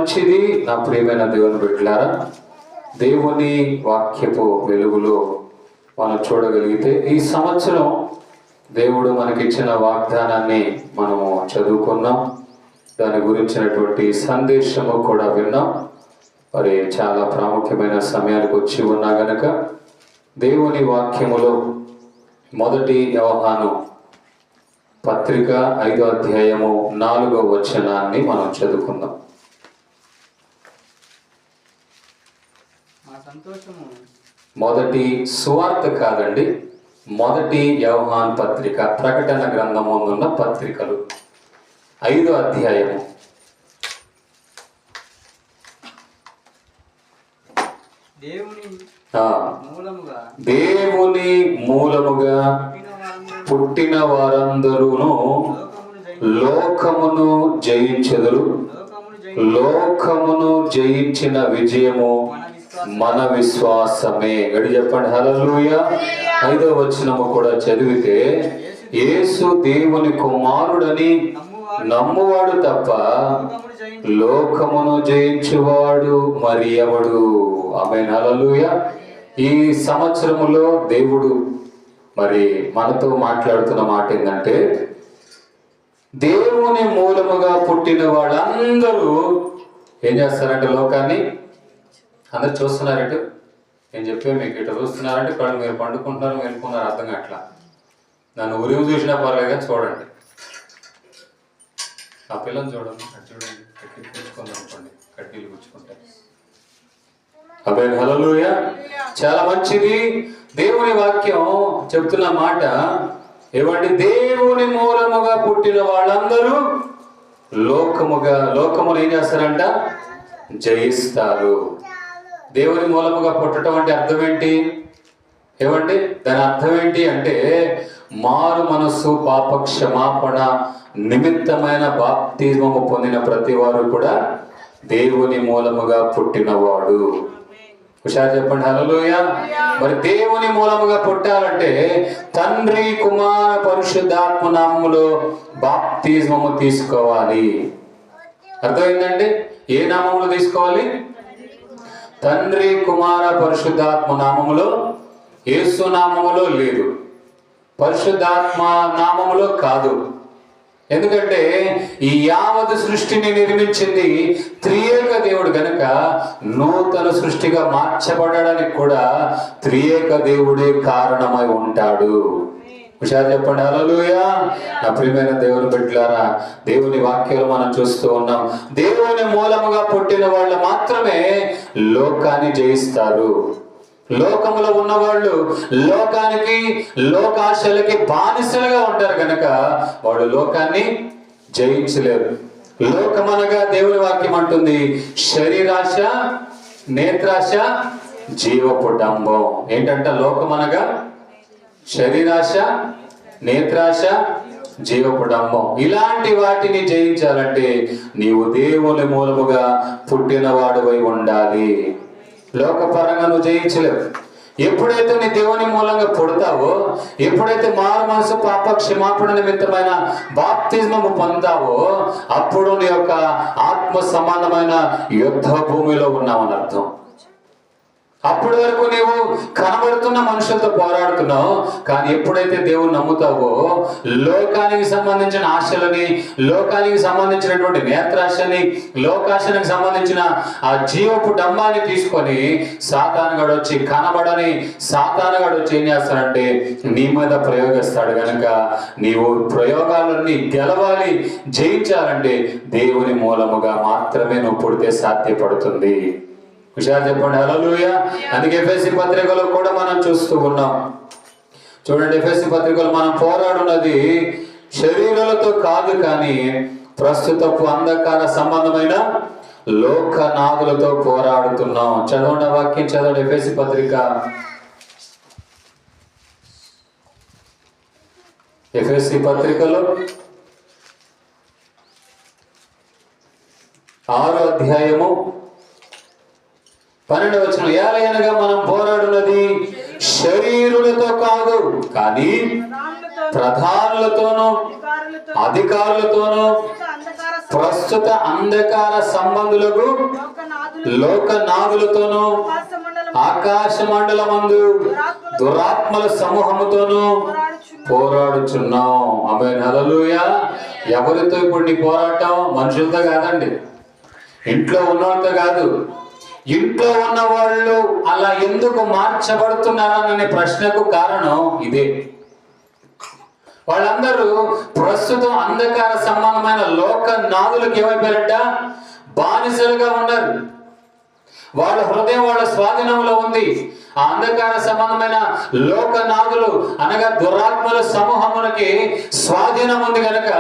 మంచిది నా ప్రియమైన దేవుని బిడ్డలారా. దేవుని వాక్యపు వెలుగులో మనం చూడగలిగితే ఈ సంవత్సరం దేవుడు మనకిచ్చిన వాగ్దానాన్ని మనము చదువుకున్నాం, దాని గురించినటువంటి సందేశము కూడా విన్నాం. మరి చాలా ప్రాముఖ్యమైన సమయానికి వచ్చి ఉన్నా గనక దేవుని వాక్యములో మొదటి యోహాను పత్రిక 5వ అధ్యాయము 4వ వచనాన్ని మనం చదువుకుందాం. మొదటి సువార్త కాదండి, మొదటి యోహాను పత్రిక, ప్రకటన గ్రంథము ఉన్న పత్రికలు 5వ అధ్యాయము. దేవుని మూలముగా పుట్టిన వారందరూను లోకమును జయించెదరు, లోకమును జయించిన విజయము మన విశ్వాసమే. గడి చెప్పండి హల్లెలూయా. 5వ వచనము కూడా చదివితే, యేసు దేవుని కుమారుడని నమ్మువాడు తప్ప లోకమును జయించువాడు మరి ఎవడు? ఆమేన్ హల్లెలూయా. ఈ సంవత్సరములో దేవుడు మరి మనతో మాట్లాడుతున్న మాట ఏంటంటే, దేవుని మూలముగా పుట్టిన వాళ్ళందరూ ఏం చేస్తారంటే లోకాన్ని అందరు చూస్తున్నారంటే, నేను చెప్పే మీకు ఇట్లా చూస్తున్నారంటే ఇక్కడ మీరు పండుకుంటున్నారు వెళ్ళుకున్నారు అర్థం కావట్లా. నన్ను ఉరివి చూసినా పర్లేదుగా చూడండి, ఆ పిల్లలు చూడండి, చూడండి కట్టీలు కూర్చుకుందాం అనుకోండి, కట్టీలు కూర్చుకుంటారు. ఆమేన్ హల్లెలూయా. చాలా మంచిది. దేవుని వాక్యం చెప్తున్న మాట ఏమంటే, దేవుని మూలముగా పుట్టిన వాళ్ళందరూ లోకమును ఏం చేస్తారంట? జయిస్తారు. దేవుని మూలముగా పుట్టడం అంటే అర్థం ఏంటి? ఏమండి దాని అర్థం ఏంటి అంటే, మారు మనస్సు పాప క్షమాపణ నిమిత్తమైన బాప్తిజమము పొందిన ప్రతి వారు కూడా దేవుని మూలముగా పుట్టినవాడు. హుషారు చెప్పండి హల్లెలూయా. మరి దేవుని మూలముగా పుట్టాలంటే తండ్రి కుమార పరిశుద్ధాత్మ నామములో బాప్తిజమము తీసుకోవాలి. అర్థమైందండి? ఏ నామములో తీసుకోవాలి? తండ్రి కుమార పరిశుద్ధాత్మ నామములో. యేసు నామములో లేదు, పరిశుద్ధాత్మ నామములో కాదు. ఎందుకంటే ఈ యావత్ సృష్టిని నిర్మించింది త్రియేక దేవుడు గనుక నూతన సృష్టిగా మార్చబడడానికి కూడా త్రియేక దేవుడే కారణమై ఉంటాడు. హుషారు చెప్పండి హల్లెలూయా. నా ప్రియమైన దేవుని బిడ్డలారా, దేవుని వాక్యాలు మనం చూస్తూ ఉన్నాం. దేవుని మూలముగా పుట్టిన వాళ్ళు మాత్రమే లోకాన్ని జయిస్తారు. లోకములో ఉన్నవాళ్ళు లోకానికి లోకాశలకి బానిసలుగా ఉంటారు కనుక వాళ్ళు లోకాన్ని జయించలేరు. లోకమనగా దేవుని వాక్యం అంటుంది, శరీరాశ, నేత్రాశ, జీవపు డంబం. ఏంటంటే లోకమనగా శరీరాశ, నేత్రాశ, జీవపు డంబం. ఇలాంటి వాటిని జయించాలంటే నీవు దేవుని మూలముగా పుట్టినవాడువై ఉండాలి. లోకపరంగా నువ్వు జయించలేవు. ఎప్పుడైతే నీ దేవుని మూలంగా పుడతావో, ఎప్పుడైతే మారు మనసు పాప క్షమాపణ నిమిత్తమైన బాప్తిజమము పొందావో, అప్పుడు నీ యొక్క ఆత్మ సమానమైన యుద్ధ భూమిలో ఉన్నావని అర్థం. అప్పటి వరకు నీవు కనబడుతున్న మనుషులతో పోరాడుతున్నావు. కానీ ఎప్పుడైతే దేవుని నమ్ముతావో, లోకానికి సంబంధించిన ఆశలని, లోకానికి సంబంధించినటువంటి నేత్రాశని, లోకాశనికి సంబంధించిన ఆ జీవపు డంబాన్ని తీసుకొని సాతానుగాడు వచ్చి, కనబడని సాతానుగాడు వచ్చి ఏం చేస్తాడంటే నీ మీద ప్రయోగిస్తాడు. కనుక నీవు ప్రయోగాలన్నీ గెలవాలి, జయించాలంటే దేవుని మూలముగా మాత్రమే నువ్వు పుడితే సాధ్యపడుతుంది. హుషారు చెప్పండి హల్లెలూయా. అందుకే ఎఫెసీ పత్రికలో కూడా మనం చూస్తూ ఉన్నాం. చూడండి, ఎఫెసీ పత్రికలో మనం పోరాడున్నది శరీరాలతో కాదు, కానీ ప్రస్తుతపు అంధకార సంబంధమైన లోకనాథులతో పోరాడుతున్నాం. చదవండి వాక్యం, చదవండి. ఎఫెసీ పత్రిక, ఎఫెసీ పత్రికలో 6వ అధ్యాయము 12వ వచనం, ఏలయనగా మనం పోరాడున్నది శరీరులతో కాదు, కానీ ప్రధానులతోనూ అధికారులతోనూ ప్రస్తుత అంధకార సంబంధులకు లోకనాథులతోనూ ఆకాశ మండలమందు దురాత్మల సమూహముతోనూ పోరాడుచున్నాం. ఆమేన్, హల్లెలూయా. ఎవరితో ఇప్పుడు నీ పోరాటం? మనుషులతో కాదండి, ఇంట్లో ఉన్నవాళ్ళతో కాదు. ఇంట్లో ఉన్న వాళ్ళు అలా ఎందుకు మార్చబడుతున్నారనే ప్రశ్నకు కారణం ఇదే. వాళ్ళందరూ ప్రస్తుతం అంధకార సంబంధమైన లోకనాథులకు ఏమైపోయారంట? బానిసలుగా ఉన్నారు. వాళ్ళ హృదయం వాళ్ళ స్వాధీనంలో ఉంది. ఆ అంధకార సంబంధమైన లోకనాథులు అనగా దురాత్మల సమూహమునకి స్వాధీనం ఉంది కనుక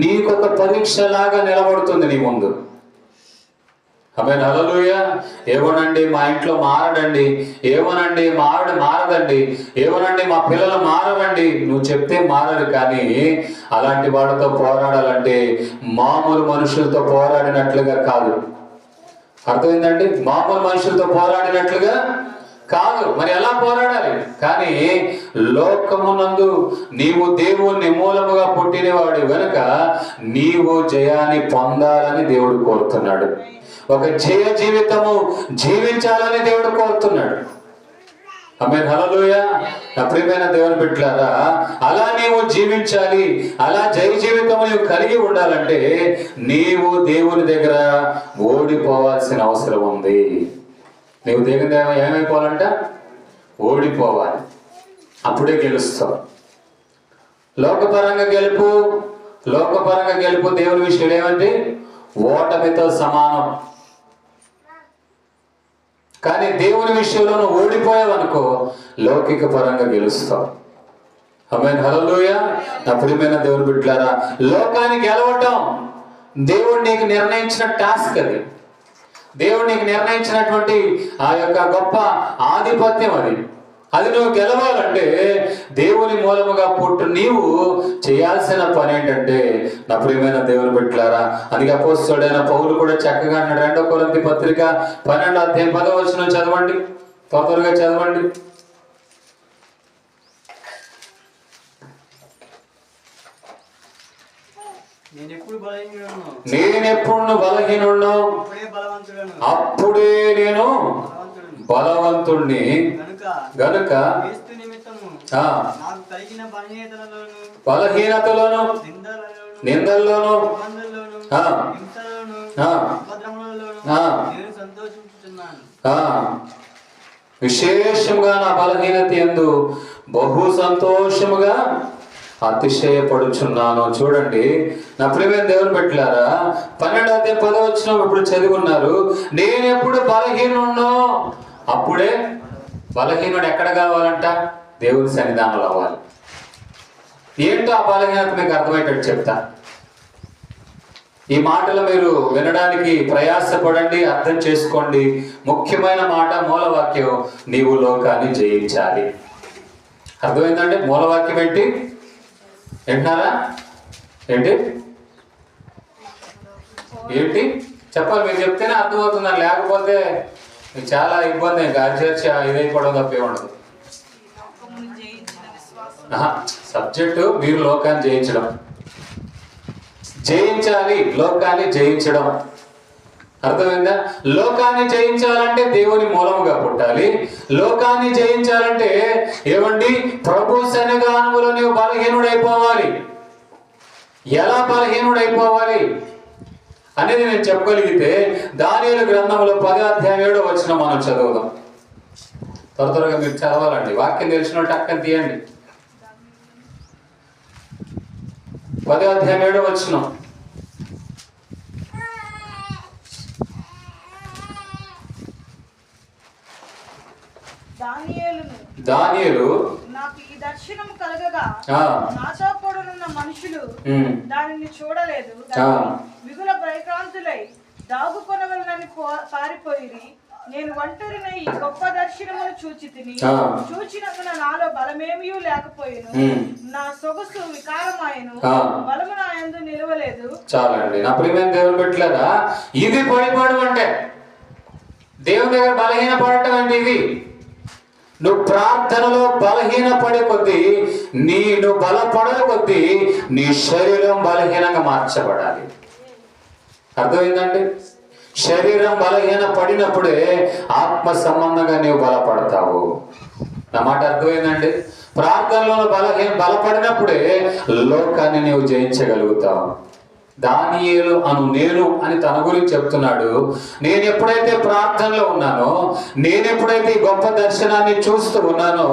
నీకొక పరీక్ష లాగా నిలబడుతుంది నీ ముందు. ఆమేన్, హల్లెలూయా. ఏమోనండి మా ఇంట్లో మారడండి, ఏమోనండి మా ఆవిడ మారదండి, ఏమోనండి మా పిల్లలు మారవండి. నువ్వు చెప్తే మారరు, కానీ అలాంటి వాళ్ళతో పోరాడాలంటే మామూలు మనుషులతో పోరాడినట్లుగా కాదు. అర్థమైందండి? మామూలు మనుషులతో పోరాడినట్లుగా కాదు. మరి ఎలా పోరాడాలి? కానీ లోకమునందు నీవు దేవుణ్ణి మూలముగా పుట్టినవాడు గనుక నీవు జయాన్ని పొందాలని దేవుడు కోరుతున్నాడు. ఒక జయ జీవితము జీవించాలని దేవుడు కోరుతున్నాడు. ఆమేన్, హల్లెలూయా. నా ప్రియమైన దేవుని బిడ్డలారా, అలా నీవు జీవించాలి, అలా జయ జీవితము నీవు కలిగి ఉండాలంటే నీవు దేవుని దగ్గర ఓడిపోవాల్సిన అవసరం ఉంది. నీవు దేవుని దగ్గర ఏమైపోవాలంట? ఓడిపోవాలి. అప్పుడే గెలుస్తావు. లోకపరంగా గెలుపు దేవుని విషయంలో ఏమంటే ఓటమితో సమానం. కానీ దేవుని విషయంలో నువ్వు ఓడిపోయావనుకో లౌకిక పరంగా గెలుస్తావు. ఆమేన్, హల్లెలూయా. నా ప్రియమైన దేవుని బిడ్డలారా, లోకాన్ని గెలవటం దేవుడు నీకు నిర్ణయించిన టాస్క్. దేవుడు నీకు నిర్ణయించినటువంటి ఆ యొక్క గొప్ప ఆధిపత్యం. అది నువ్వు గెలవాలంటే దేవుని మూలముగా పుట్టు నీవు చేయాల్సిన పని ఏంటంటే, నా ప్రియమైన దేవుని బిడ్డలారా, అందుకే అపోస్తలుడైన పౌలు కూడా చక్కగా అన్నాడు. 2 కొరింథీ పత్రిక 12వ అధ్యాయం 10వ వచనం చదవండి, త్వరగా చదవండి. నేనెప్పుడు బలహీనుడును అప్పుడే నేను బలవంతుణ్ణి గనుక బలహీనతలోను నిందల్లోను విశేషంగా నా బలహీనత యందు బహు సంతోషముగా అతిశయపడుచున్నాను. చూడండి నా ప్రియమైన దేవుని బిడ్డలారా, 12వ అధ్యాయం 10వ వచనం ఇప్పుడు చదివున్నారు. నేను ఎప్పుడు బలహీనుడునో అప్పుడే. బలహీనుడు ఎక్కడ కావాలంట? దేవుని సన్నిధానంలో అవ్వాలి. ఏంటో ఆ బలహీనత మీకు అర్థమయ్యేటట్టు చెప్తా. ఈ మాటలు మీరు వినడానికి ప్రయాసపడండి, అర్థం చేసుకోండి. ముఖ్యమైన మాట, మూలవాక్యం, నీవు లోకాన్ని జయించాలి. అర్థమైందండి? మూలవాక్యం ఏంటి? వింటున్నారా? ఏంటి ఏంటి చెప్పాలి. మీరు చెప్తేనే అర్థమవుతుందని, లేకపోతే మీకు చాలా ఇబ్బంది. ఇంకా చర్చ ఇదైపోవడం తప్పే ఉండదు. సబ్జెక్టు మీరు లోకాన్ని జయించాలి, లోకాన్ని జయించడం. అర్థమైందా? లోకాన్ని జయించాలంటే దేవుని మూలముగా పుట్టాలి. లోకాన్ని జయించాలంటే ఏమండి? ప్రభు సన్నిధానములో నీవు బలహీనుడైపోవాలి. ఎలా బలహీనుడైపోవాలి అనేది నేను చెప్పగలిగితే దానియేలు గ్రంథంలో 10వ అధ్యాయం 7వ వచనం మనం చదువుదాం. త్వరగా మీరు చదవాలండి. వాక్యం తెలిసిన టక్కని తీయండి. 10వ అధ్యాయం 7వ వచనం. దానియేలు నాకు ఈ దర్శనం కలగగా నాతో కూడనున్న మనుషులు దానిని చూడలేదు, మిగుల భయక్రాంతులై దాగుకొనవలనని పారిపోయి, నేను ఒంటరినై ఈ గొప్ప దర్శనమును చూచితిని. చూచినందున నాలో బలమేమీ లేకపోయాను, నా సొగసు వికారమాయను, బలము నా యందు నిలవలేదు. చాలండి నా ప్రియమైన దేవుని బిడ్డలారా, ఇది పడిపోవడం అంటే, దేవుని దగ్గర బలహీన పడటం అంటే ఇది. నువ్వు ప్రార్థనలో బలహీన పడే కొద్దీ, నువ్వు బలపడే కొద్దీ నీ శరీరం బలహీనంగా మార్చబడాలి. అర్థమైందండి? శరీరం బలహీన పడినప్పుడే ఆత్మ సంబంధంగా నీవు బలపడతావు. నా మాట అర్థమైందండి? ప్రార్థనలో బలపడినప్పుడే లోకాన్ని నీవు జయించగలుగుతావు. దానియేలు అను నేను అని తన గురించి చెప్తున్నాడు. నేను ఎప్పుడైతే ప్రార్థనలో ఉన్నానో, నేను ఎప్పుడైతే ఈ గొప్ప దర్శనాన్ని చూస్తూ ఉన్నానో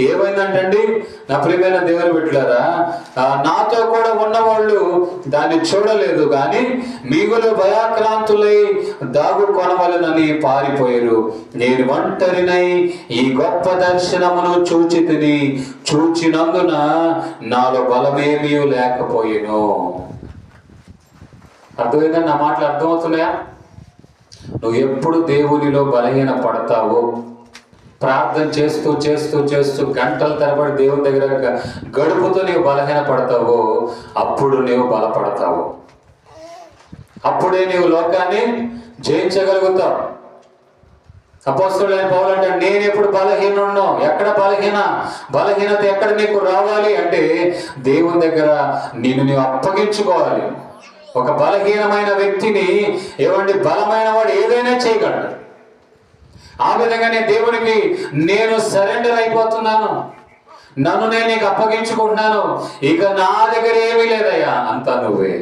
ఏమైందంటండి, నా ప్రియమైన దేవుని బిడ్డలారా, నాతో కూడా ఉన్నవాళ్ళు దాన్ని చూడలేదు కానీ మిగులు భయాక్రాంతులై దాగు కొనవలనని పారిపోయారు. నేను ఒంటరినై ఈ గొప్ప దర్శనమును చూచితిని, చూచినందున నాలో బలమేమీ లేకపోయేను. అర్థమైందని నా మాటలు అర్థమవుతున్నాయా? నువ్వు ఎప్పుడు దేవునిలో బలహీన పడతావో, ప్రార్థన చేస్తూ చేస్తూ చేస్తూ గంటల తరబడి దేవుని దగ్గర గడుపుతూ నీవు బలహీన పడతావో అప్పుడు నీవు బలపడతావు. అప్పుడే నీవు లోకాన్ని జయించగలుగుతావు. అపోస్తలుడైన పౌలు అంటే నేను ఎప్పుడు బలహీనుడనో, ఎక్కడ బలహీనత ఎక్కడ నీకు రావాలి అంటే దేవుని దగ్గర నీవు అప్పగించుకోవాలి. ఒక బలహీనమైన వ్యక్తిని బలమైన వాడు ఏదైనా చేయగలడు. ఆ విధంగానే దేవునికి నేను సరెండర్ అయిపోతున్నాను, నన్ను నేను నీకు అప్పగించుకుంటున్నాను, ఇక నా దగ్గర ఏమీ లేదయ్యా, అంతా నువ్వే.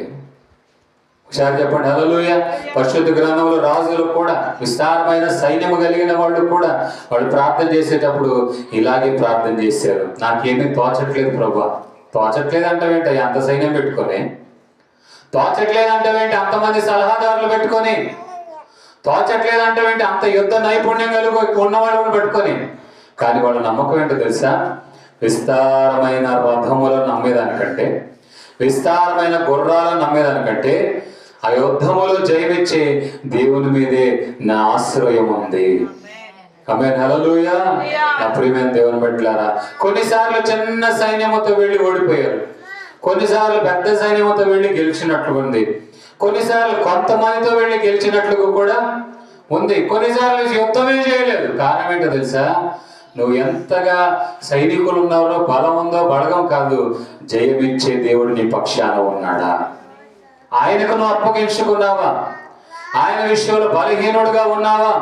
ఒకసారి చెప్పండి హల్లెలూయా. పరిశుద్ధ గ్రంథంలో రాజులు కూడా, విస్తారమైన సైన్యము కలిగిన వాళ్ళు కూడా వాళ్ళు ప్రార్థన చేసేటప్పుడు ఇలాగే ప్రార్థన చేశారు. నాకేమీ తోచట్లేదు ప్రభా. తోచట్లేదు అంటావేంటయ్యా అంత సైన్యం పెట్టుకొని? తోచట్లేదంటే అంతమంది సలహాదారులు పెట్టుకొని? తోచట్లేదంటే అంత యుద్ధ నైపుణ్యం కలిగి ఉన్నవాళ్ళని పెట్టుకొని? కానీ వాళ్ళ నమ్మకం ఏంటో తెలుసా? విస్తారమైన రథములను నమ్మేదానికంటే, విస్తారమైన గుర్రాలను నమ్మేదానికంటే ఆ యుద్ధములో జయమిచ్చే దేవుని మీదే నా ఆశ్రయం ఉంది. ఆమేన్ హల్లెలూయా. నా ప్రియమైన దేవుని బిడ్డలారా, కొన్నిసార్లు చిన్న సైన్యముతో వెళ్ళి ఓడిపోయారు, కొన్నిసార్లు పెద్ద సైన్యంతో వెళ్ళి గెలిచినట్లు ఉంది, కొన్నిసార్లు కొంతమందితో వెళ్ళి గెలిచినట్లుగా కూడా ఉంది, కొన్నిసార్లు యుద్ధమే చేయలేదు. కారణం ఏంటో తెలుసా? నువ్వు ఎంతగా సైనికులు ఉన్నారో, బలం ఉందో బలగం కాదు, జయమిచ్చే దేవుడు నీ పక్షాన ఉన్నాడా? ఆయనకు నువ్వు అప్పగించుకున్నావా? ఆయన విషయంలో బలహీనుడుగా ఉన్నావా?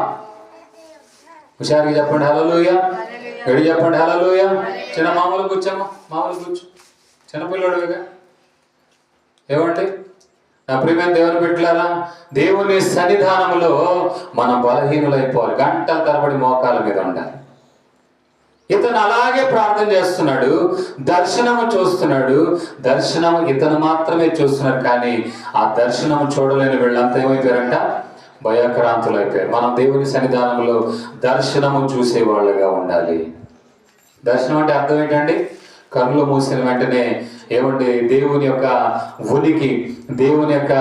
హుషారుగా చెప్పండి హల్లెలూయా. ఎడి చెప్పండి హల్లెలూయా. చిన్న మామూలు కూర్చోమ్మా, మామూలు కూర్చో, చిన్నపిల్లడుగా. నా ప్రియమైన దేవుని బిడ్డలారా, దేవుని సన్నిధానంలో మనం బలహీనులైపోవాలి. గంటల తరబడి మోకాల మీద ఉండాలి. ఇతను అలాగే ప్రార్థన చేస్తున్నాడు, దర్శనము చూస్తున్నాడు. దర్శనము ఇతను మాత్రమే చూస్తున్నాడు, కానీ ఆ దర్శనము చూడలేని వీళ్ళంతా ఏమైపోయారంట? భయాక్రాంతులు అయిపోయారు. మనం దేవుని సన్నిధానంలో దర్శనము చూసేవాళ్ళుగా ఉండాలి. దర్శనం అంటే అర్థం ఏంటండి? కన్నులు మూసిన వెంటనే దేవుని యొక్క ఉనికి, దేవుని యొక్క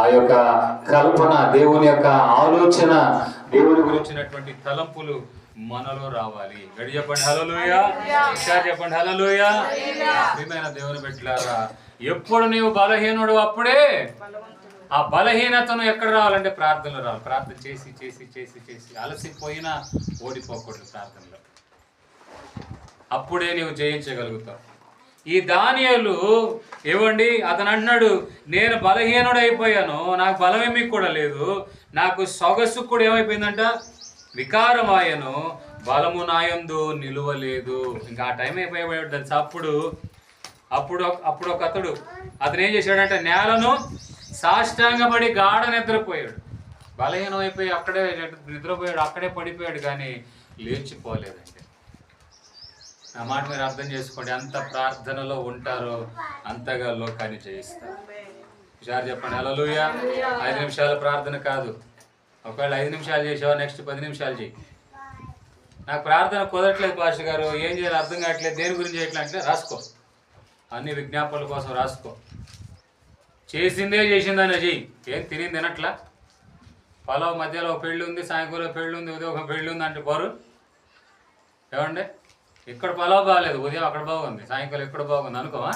ఆ యొక్క కల్పన, దేవుని యొక్క ఆలోచన, దేవుని గురించినటువంటి తలంపులు మనలో రావాలి. గడి చెప్పండి హల్లెలూయా. ఒకసారి చెప్పండి హల్లెలూయా. ప్రియమైన దేవుని బిడ్డలారా, ఎప్పుడు నీవు బలహీనుడు అప్పుడే ఆ బలహీనతను ఎక్కడ రావాలంటే ప్రార్థనలో రావాలి. ప్రార్థన చేసి చేసి చేసి చేసి అలసిపోయినా ఓడిపోకూడదు ప్రార్థనలో. అప్పుడే నీవు జయించగలుగుతావు. ఈ దానియేలు అతను అంటున్నాడు, నేను బలహీనుడైపోయాను, నాకు బలమేమీ కూడా లేదు, నాకు సొగసు కూడా ఏమైపోయిందంట? వికారమాయను, బలము నాయందు నిలువలేదు. ఇంకా ఆ టైం అయిపోయాడు తెలుసా? అప్పుడు ఒక అతను ఏం చేశాడంటే నేలను సాష్టాంగపడి గాఢ నిద్రపోయాడు. బలహీనం అయిపోయి అక్కడే నిద్రపోయాడు, అక్కడే పడిపోయాడు, కానీ లేచిపోలేదండి. ఆ మాట మీరు అర్థం చేసుకోండి. ఎంత ప్రార్థనలో ఉంటారో అంతగా లోకాన్ని జయిస్తారు. ఒకసారి చెప్పండి హల్లెలూయా. 5 నిమిషాల ప్రార్థన కాదు. ఒకవేళ 5 నిమిషాలు చేసావా, నెక్స్ట్ 10 నిమిషాలు చేయి. నాకు ప్రార్థన కుదరట్లేదు పాస్టర్ గారు, ఏం చేయాలి అర్థం కావట్లేదు, దేని గురించి చేయట్లంటే రాసుకో, అన్ని విజ్ఞాపనల కోసం రాసుకో. చేసిందే చేసిందనే చెయ్యి. ఏం తినట్లా? పొలం మధ్యలో ఒక పెళ్ళి ఉంది, సాయంకాలం పెళ్ళి ఉంది, ఉదయం ఒక పెళ్ళి ఉంది అంటే పోరు. ఇక్కడ పొలం బాగాలేదు, ఉదయం అక్కడ బాగుంది, సాయంకాలం ఇక్కడ బాగుంది అనుకోవా?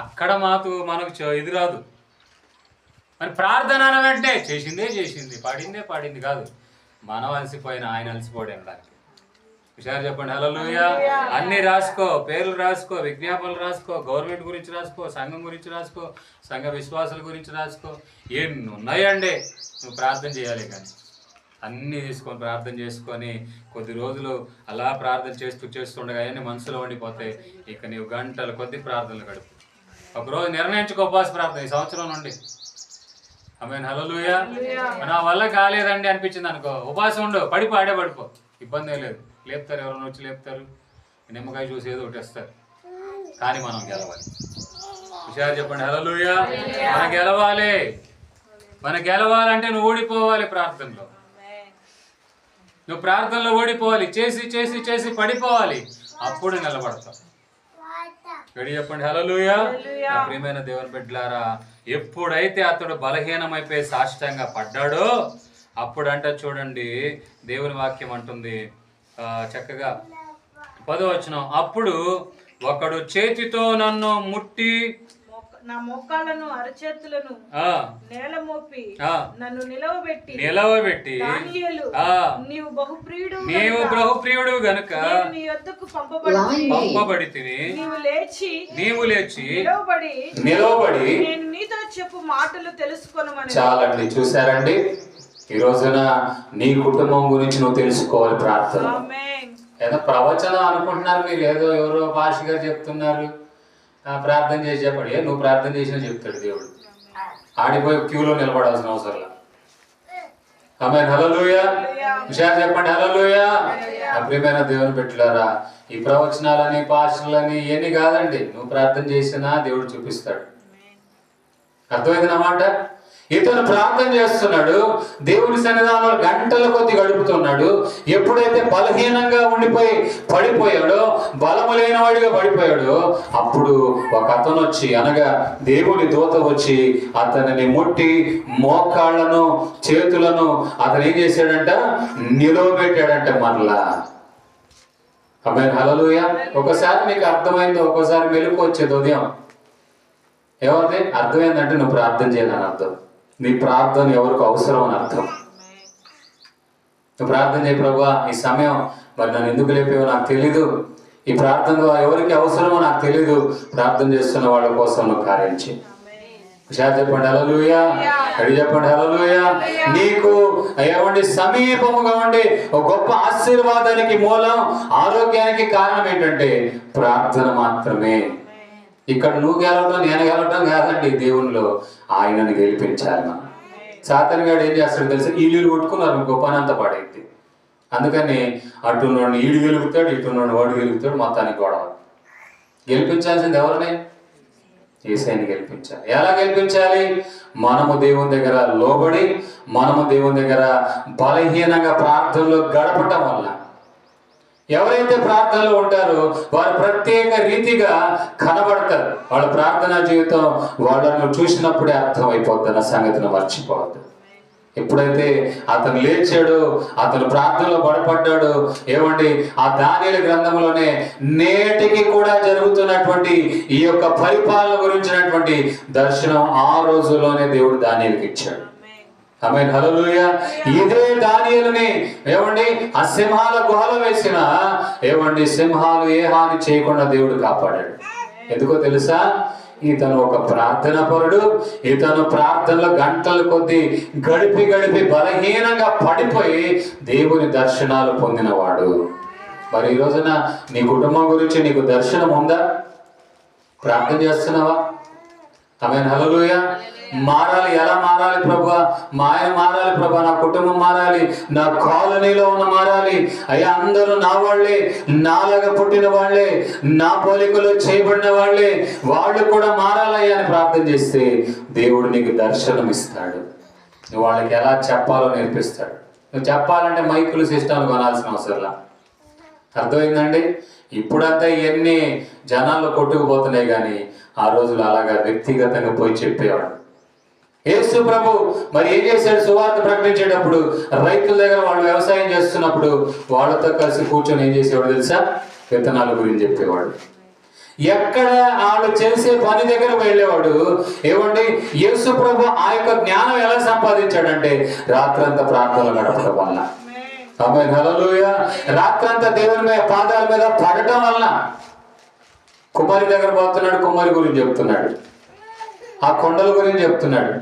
అక్కడ మనకు ఇది రాదు. మరి ప్రార్థన అన్న వెంటనే చేసిందే చేసింది, పాడిందే పాడింది కాదు. మనం అలసిపోయిన ఆయన అలసిపోయాడు అనడానికి. హుషారు చెప్పండి హల్లెలూయా. అన్ని రాసుకో, పేర్లు రాసుకో, విజ్ఞాపనలు రాసుకో, గవర్నమెంట్ గురించి రాసుకో, సంఘం గురించి రాసుకో, సంఘ విశ్వాసాల గురించి రాసుకో. ఎన్ని ఉన్నాయండి, నువ్వు ప్రార్థన చేయాలి. కానీ అన్నీ తీసుకొని ప్రార్థన చేసుకొని కొద్ది రోజులు అలా ప్రార్థన చేస్తుండగా అవన్నీ మనసులో ఉండిపోతాయి. ఇక నీవు గంటల కొద్ది ప్రార్థనలు గడుపు. ఒకరోజు నిర్ణయించుకో ఉపవాస ప్రార్థన ఈ సంవత్సరం నుండి. ఆమేన్ హల్లెలూయా. నా వల్ల కాలేదండి అనిపించింది అనుకో, ఉపవాసం ఉండు, ఆడే పడిపో, ఇబ్బంది లేదు. లేపుతారు, ఎవరైనా వచ్చి లేపుతారు, నిమ్మకాయ చూసి ఏదో ఒకటి వస్తారు. కానీ మనం గెలవాలి. హుషారు చెప్పండి హల్లెలూయా. మనం గెలవాలి. మనం గెలవాలంటే నువ్వు ఓడిపోవాలి ప్రార్థనలో. నువ్వు ప్రార్థనలో ఓడిపోవాలి. చేసి చేసి చేసి పడిపోవాలి, అప్పుడు నిలబడతావు. గడి చెప్పండి హల్లెలూయా. ప్రియమైన దేవుని బిడ్డలారా, ఎప్పుడైతే అతడు బలహీనమైపోయి సాష్టాంగా పడ్డాడో అప్పుడంట చూడండి, దేవుని వాక్యం అంటుంది చక్కగా 10వ వచనం, అప్పుడు ఒకడు చేతితో నన్ను ముట్టి నా మోకాళ్ళను అరచేతులను నేల మోపి నన్ను నిలవబెట్టి నీవు బహుప్రియుడు గనుక నీ యొద్దకు పంపబడితిని. నీవు లేచి నిలవబడి నేను నీతో చెప్పు మాటలు తెలుసుకొనమని. చాలండి, చూసారండి. ఈ రోజున నీ కుటుంబం గురించి నువ్వు తెలుసుకోవాలి. ప్రార్థన ఏదో ప్రవచనం అనుకుంటున్నారు మీరు, ఏదో ఎవరో భాష గారు చెప్తున్నారు, ప్రార్థన చేసి చెప్పండి. నువ్వు ప్రార్థన చేసినా చెప్తాడు దేవుడు. ఆడిపోయి క్యూలో నిలబడాల్సిన అవసరం లేదు. ఆమేన్ హల్లెలూయా. హుషారు చెప్పండి హల్లెలూయా. ప్రియమైన దేవుని బిడ్డలారా, ఈ ప్రవచనాలని భాషలని ఇవన్నీ కాదండి, నువ్వు ప్రార్థన చేసినా దేవుడు చూపిస్తాడు. అర్థమైందన్నమాట. ఇతను ప్రార్థన చేస్తున్నాడు, దేవుని సన్నిధానంలో గంటల కొద్ది గడుపుతున్నాడు. ఎప్పుడైతే బలహీనంగా ఉండిపోయి పడిపోయాడో, బలము లేనివాడిగా పడిపోయాడో, అప్పుడు ఒక అతను వచ్చి, అనగా దేవుని దూత వచ్చి అతనిని ముట్టి మోకాళ్ళను చేతులను అతను ఏం చేశాడంట, నిలవబెట్టాడంట మరలా. ఆమేన్ హల్లెలూయా. ఒకసారి మీకు అర్థమైందో, ఒక్కోసారి మెలుకు వచ్చేది ఉదయం. ఏమవుతుంది? అర్థమైందంటే నువ్వు ప్రార్థన చేయాలని అర్థం. నీ ప్రార్థన ఎవరికి అవసరం అని అర్థం. నువ్వు ప్రార్థన చేయ, ప్రభువా ఈ సమయం మరి నన్ను ఎందుకు లేపేవో నాకు తెలీదు, ఈ ప్రార్థన ఎవరికి అవసరమో నాకు తెలీదు, ప్రార్థన చేస్తున్న వాళ్ళ కోసం నువ్వు కార్యం చేయి. చెప్పండి హల్లెలూయా. అడిగి చెప్పండి హల్లెలూయా. నీకు ఏమండి సమీపముగా ఉండి ఒక గొప్ప ఆశీర్వాదానికి మూలం, ఆరోగ్యానికి కారణం ఏంటంటే ప్రార్థన మాత్రమే. ఇక్కడ నువ్వు గెలవడం నేను గెలవడం కాదండి, దేవునిలో ఆయనను గెలిపించాలి మనం. సాతాను గాడు ఏం చేస్తాడు తెలుసు, ఈళ్ళు కొట్టుకున్నారు గొప్పనంత పాడైంది. అందుకని అటున్నోడిని ఈడు గెలుగుతాడు, ఇటున్నోడిని వాడు గెలుగుతాడు, మొత్తానికి గొడవ. గెలిపించాల్సింది ఎవరిని? యేసయ్యని గెలిపించాలి. ఎలా గెలిపించాలి? మనము దేవుని దగ్గర లోబడి, మనము దేవుని దగ్గర బలహీనంగా ప్రార్థనలో గడపటం వల్ల. ఎవరైతే ప్రార్థనలో ఉంటారో వారు ప్రత్యేక రీతిగా కనబడతారు. వాళ్ళ ప్రార్థనా జీవితం వాళ్ళను చూసినప్పుడే అర్థమైపోద్ది అన్న సంగతిని మర్చిపోవద్దు. ఎప్పుడైతే అతను లేచాడో, అతను ప్రార్థనలో బలపడ్డాడో, ఏమండి ఆ దానియేలు గ్రంథంలోనే నేటికి కూడా జరుగుతున్నటువంటి ఈ యొక్క పరిపాలన గురించినటువంటి దర్శనం ఆ రోజులోనే దేవుడు దానియేలుకి ఇచ్చాడు. ఆమేన్ హల్లెలూయా. ఇదే దానియేలుని ఏమండి ఆ సింహాల గుహలో వేసిన ఏమండి సింహాలు ఏ హాని చేయకుండా దేవుడు కాపాడాడు. ఎందుకో తెలుసా? ఇతను ఒక ప్రార్థన పరుడు. ఇతను ప్రార్థనలో గంటల కొద్ది గడిపి బలహీనంగా పడిపోయి దేవుని దర్శనాలు పొందినవాడు. మరి ఈ రోజున నీ కుటుంబం గురించి నీకు దర్శనం ఉందా? ప్రార్థన చేస్తున్నావా? ఆమేన్ హల్లెలూయా. మారాలి. ఎలా మారాలి ప్రభువా? మా ఆయన మారాలి ప్రభువా, నా కుటుంబం మారాలి, నా కాలనీలో ఉన్న మారాలి. అయ్యా అందరూ నా వాళ్ళే, నాలాగా పుట్టిన వాళ్ళే, నా పోలికలో చేయబడిన వాళ్ళే, వాళ్ళు కూడా మారాలయ్యా అని ప్రార్థన చేస్తే దేవుడు నీకు దర్శనం ఇస్తాడు. నువ్వు వాళ్ళకి ఎలా చెప్పాలో నేర్పిస్తాడు. నువ్వు చెప్పాలంటే మైకులు సిస్టమ్ కొనాల్సిన అవసరంలా. అర్థమైందండి? ఇప్పుడంతా ఎన్ని జనాల్లో కొట్టుకుపోతున్నాయి, కానీ ఆ రోజులు అలాగా వ్యక్తిగతంగా పోయి చెప్పేవాడు. యేసు ప్రభు మరి ఏం చేశాడు? సువార్త ప్రకటించేటప్పుడు రైతుల దగ్గర వాళ్ళు వ్యవసాయం చేస్తున్నప్పుడు వాళ్ళతో కలిసి కూర్చొని ఏం చేసేవాడు తెలుసా? విత్తనాల గురించి చెప్పేవాడు. ఎక్కడ వాళ్ళు చేసే పని దగ్గర వెళ్ళేవాడు. ఏమండి యేసు ప్రభు ఆ యొక్క జ్ఞానం ఎలా సంపాదించాడంటే రాత్రంతా ప్రార్థనలు గడపడం వల్ల. ఆమేన్ హల్లెలూయా. రాత్రంతా దేవుని మీద పాదాల మీద పడటం వలన కుమారి దగ్గర పోతున్నాడు, కుమారి గురించి చెప్తున్నాడు, ఆ కొండల గురించి చెప్తున్నాడు.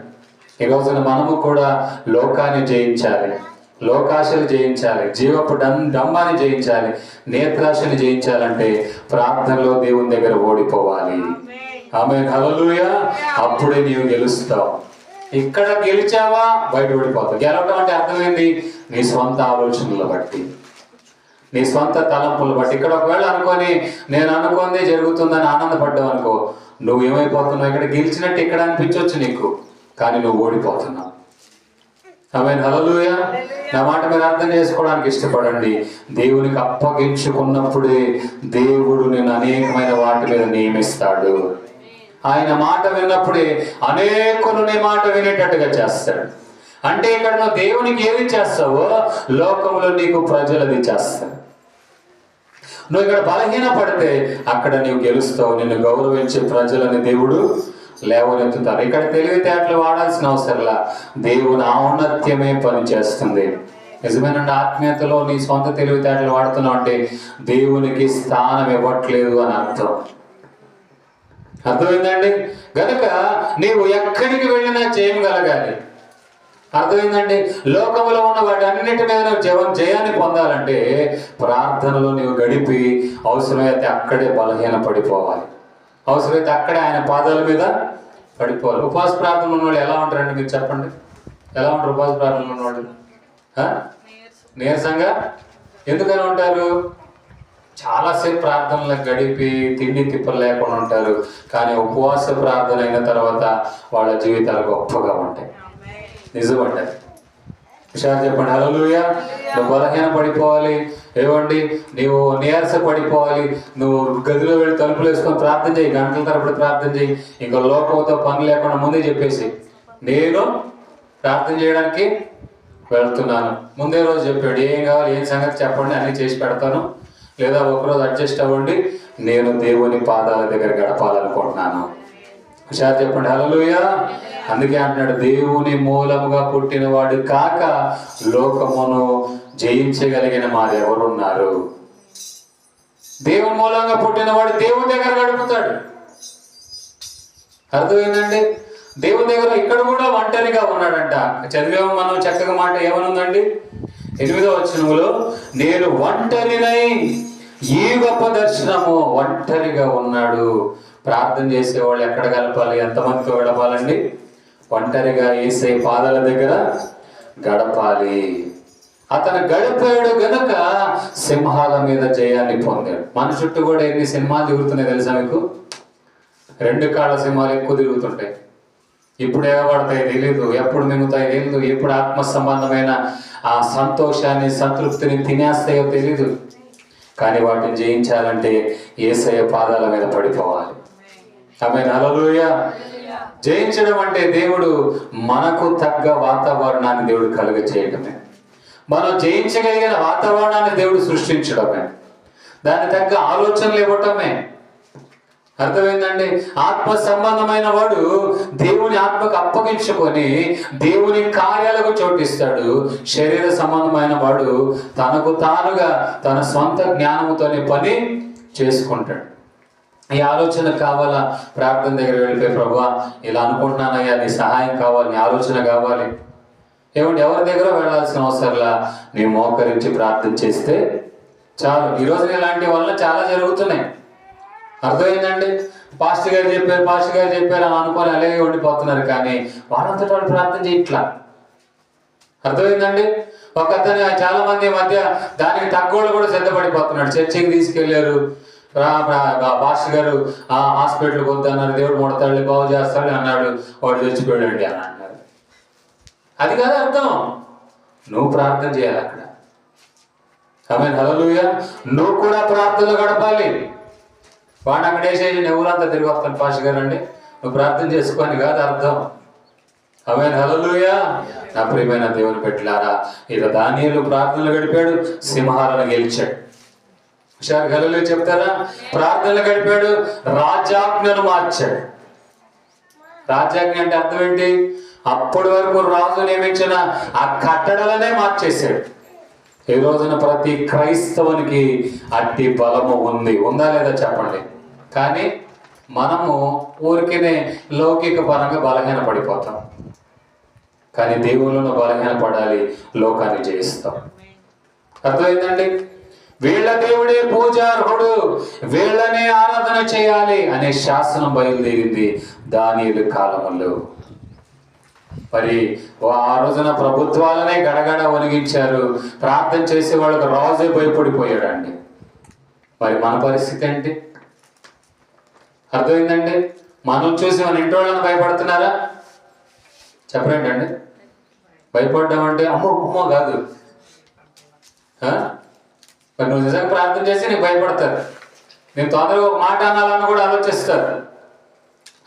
ఈ రోజున మనము కూడా లోకాన్ని జయించాలి, లోకాశలు జయించాలి, జీవపు డంబాన్ని జయించాలి, నేత్రాశని జయించాలంటే ప్రార్థనలో దేవుని దగ్గర ఓడిపోవాలి. ఆమేన్ హల్లెలూయా. అప్పుడే నీవు గెలుస్తావు. ఇక్కడ గెలిచావా బయట ఓడిపోతావు. గెలవడం అంటే అర్థమైంది, నీ సొంత ఆలోచనలు బట్టి, నీ సొంత తలంపులు బట్టి. ఇక్కడ ఒకవేళ అనుకొని నేను అనుకుందే జరుగుతుందని ఆనందపడ్డావు అనుకో, నువ్వు ఏమైపోతున్నావు, ఇక్కడ గెలిచినట్టు ఇక్కడ అనిపించవచ్చు నీకు, కానీ నువ్వు ఓడిపోతున్నావు. ఆమేన్ హల్లెలూయా. నా మాట మీరు అర్థం చేసుకోవడానికి ఇష్టపడండి. దేవునికి అప్పగించుకున్నప్పుడే దేవుడు నేను అనేకమైన వాటి మీద నియమిస్తాడు. ఆయన మాట విన్నప్పుడే అనేకులు నీ మాట వినేటట్టుగా చేస్తాడు. అంటే ఇక్కడ నువ్వు దేవునికి ఏది చేస్తావో లోకంలో నీకు ప్రజలు అది చేస్తారు. నువ్వు ఇక్కడ బలహీన పడితే అక్కడ నీవు గెలుస్తావు. నిన్ను గౌరవించే ప్రజలని దేవుడు లేవనెత్తుతారు. ఇక్కడ తెలివితేటలు వాడాల్సిన అవసరంలా, దేవుని ఔన్నత్యమే పనిచేస్తుంది. నిజమేనండి. ఆత్మీయతలో నీ సొంత తెలివితేటలు వాడుతున్నావు అంటే దేవునికి స్థానం ఇవ్వట్లేదు అని అర్థం. అర్థమైందండి. గనుక నీవు ఎక్కడికి వెళ్ళినా చేయగలగాలి. అర్థమైందండి. లోకంలో ఉన్న వాటి అన్నిటి మీద జయాన్ని పొందాలంటే ప్రార్థనలో నీవు గడిపి అవసరమైతే అక్కడే బలహీన పడిపోవాలి, అవసరమైతే అక్కడే ఆయన పాదాల మీద పడిపోవాలి. ఉపవాస ప్రార్థనలు ఉన్నవాళ్ళు ఎలా ఉంటారండి మీరు చెప్పండి? ఎలా ఉంటారు ఉపవాస ప్రార్థనలు ఉన్నవాళ్ళు? నీరసంగా. ఎందుకని ఉంటారు? చాలాసేపు ప్రార్థనలకు గడిపి తిండి తిప్పలు లేకుండా ఉంటారు. కానీ ఉపవాస ప్రార్థన అయిన తర్వాత వాళ్ళ జీవితాలు గొప్పగా ఉంటాయి. నిజమండి. విషయాలు చెప్పండి. హల్లెలూయా. నువ్వు బలహీన పడిపోవాలి, ఏమండి, నీవు నీరస పడిపోవాలి. నువ్వు గదిలో వెళ్ళి తలుపులు వేసుకొని ప్రార్థన చేయి, గంటల తరబడి ప్రార్థన చేయి. ఇంకా లోకంతో పని లేకుండా ముందే చెప్పేసి నేను ప్రార్థన చేయడానికి వెళ్తున్నాను. ముందే రోజు చెప్పాడు, ఏం కావాలి, ఏం సంగతి చెప్పండి, అన్నీ చేసి పెడతాను. లేదా ఒకరోజు అడ్జస్ట్ అవ్వండి, నేను దేవుని పాదాల దగ్గర గడపాలనుకుంటున్నాను. హుషారు చెప్పండి. హల్లెలూయా. అందుకే అంటున్నాడు, దేవుని మూలముగా పుట్టినవాడు కాక లోకమును జయించగలిగిన మాది ఎవరున్నారు? దేవుని మూలంగా పుట్టినవాడు దేవుని దగ్గర గడుపుతాడు. అర్థమైందండి. దేవుని దగ్గర ఇక్కడ కూడా ఒంటరిగా ఉన్నాడంట. చదివాము మనం చక్కగా మాట ఏమనుందండి 8వ వచనములో, నేను ఒంటరినై ఈ గొప్ప దర్శనము. ఒంటరిగా ఉన్నాడు. ప్రార్థన చేసేవాళ్ళు ఎక్కడ గడపాలి? ఎంతమందితో గడపాలండి? ఒంటరిగా యేసయ్య పాదాల దగ్గర గడపాలి. అతను గడిపాడు గనుక సింహాల మీద జయాన్ని పొందాడు. మన చుట్టూ కూడా ఎన్ని సింహాలు తిరుగుతున్నాయి తెలుసా మీకు? 2 కాళ్ళ సింహాలు ఎక్కువ తిరుగుతుంటాయి. ఇప్పుడు ఏమపడతాయి తెలీదు, ఎప్పుడు మింగుతాయి తెలీదు, ఎప్పుడు ఆత్మ సంబంధమైన ఆ సంతోషాన్ని సంతృప్తిని తినేస్తాయో తెలీదు. కానీ వాటిని జయించాలంటే యేసయ్య పాదాల మీద పడిపోవాలి. ఆమేన్ హల్లెలూయా. జయించడం అంటే దేవుడు మనకు తగ్గ వాతావరణాన్ని దేవుడు కలుగ చేయడమే. మనం జయించగలిగిన వాతావరణాన్ని దేవుడు సృష్టించడమే, దాని తగ్గ ఆలోచనలు ఇవ్వటమే. అర్థమైందండి. ఆత్మ సంబంధమైన వాడు దేవుని ఆత్మకు అప్పగించుకొని దేవుని కార్యాలకు చోటిస్తాడు. శరీర సంబంధమైన వాడు తనకు తానుగా తన సొంత జ్ఞానముతోనే పని చేసుకుంటాడు. ఈ ఆలోచన కావాలా? ప్రార్థన దగ్గర వెళ్ళిపోయి, ప్రభువా ఇలా అనుకుంటున్నానయ్యా, నీ సహాయం కావాలి, నీ ఆలోచన కావాలి. ఏమంటే ఎవరి దగ్గర వెళ్ళాల్సిన అవసరంలా నీ మోకరించి ప్రార్థన చేస్తే చాలు. ఈరోజు ఇలాంటి వల్ల చాలా జరుగుతున్నాయి. అర్థమైందండి. పాస్టర్ గారు చెప్పారు అని అనుకొని అలాగే ఉండిపోతున్నారు. కానీ వాళ్ళంతా వాళ్ళు ప్రార్థన చేయట్లా. అర్థమైందండి. ఒక అతను చాలా మంది మధ్య దానికి తగ్గోళ్ళు కూడా సిద్ధపడిపోతున్నాడు. చర్చికి తీసుకెళ్లారు, పాస్టర్ గారు హాస్పిటల్కి వద్దన్నారు, దేవుడు ముడతాడు బాగు చేస్తాడు అన్నాడు, వాడు చచ్చిపోయాడు అండి అని అన్నారు. అది కాదు అర్థం. నువ్వు ప్రార్థన చేయాలి అక్కడ. ఆమేన్ హల్లెలూయా. నువ్వు కూడా ప్రార్థనలో గడపాలి. వాడిని అక్కడ వేసేసి ఎవరంతా తిరిగి వస్తాను పాస్టర్ గారు అండి, నువ్వు ప్రార్థన చేసుకొని కాదు అర్థం. ఆమేన్ హల్లెలూయా. నా ప్రియమైన దేవుని బిడ్డలారా, ఇక దానియేలు ప్రార్థనలు గడిపాడు, సింహాలను గెలిచాడు. హల్లెలూయా చెప్తారా? ప్రార్థనలు గడిపాడు, రాజాజ్ఞను మార్చాడు. రాజాజ్ఞ అంటే అర్థం ఏంటి? అప్పటి వరకు రాజు నియమించిన ఆ కట్టడలనే మార్చేశాడు. ఈ రోజున ప్రతి క్రైస్తవునికి అట్టి బలము ఉంది. ఉందా లేదా చెప్పండి. కానీ మనము ఊరికేనే లౌకిక పరంగా బలహీన పడిపోతాం. కానీ దేవుళ్ళను బలహీన పడాలి, లోకాన్ని జయిస్తాం. అర్థమైందండి? వీళ్ళ దేవుడే పూజార్హుడు, వీళ్ళనే ఆరాధన చేయాలి అనే శాసనం బయలుదేరింది దానియేలు కాలంలో. మరి ఆ రోజున ప్రభుత్వాలనే గడగడ వణిగించారు. ప్రార్థన చేసే వాళ్ళకి రాజే భయపడిపోయాడండి. మరి మన పరిస్థితి ఏంటి? అర్థమైందండి? మనం చూసి మన ఇంటి వాళ్ళని భయపడుతున్నారా? చెప్పరేంటండి? భయపడ్డాం అంటే అమ్మో అమ్మో కాదు. మరి నువ్వు నిజంగా ప్రార్థన చేసి నీకు భయపడతారు. నేను తొందరగా ఒక మాట అనాలని కూడా ఆలోచిస్తారు.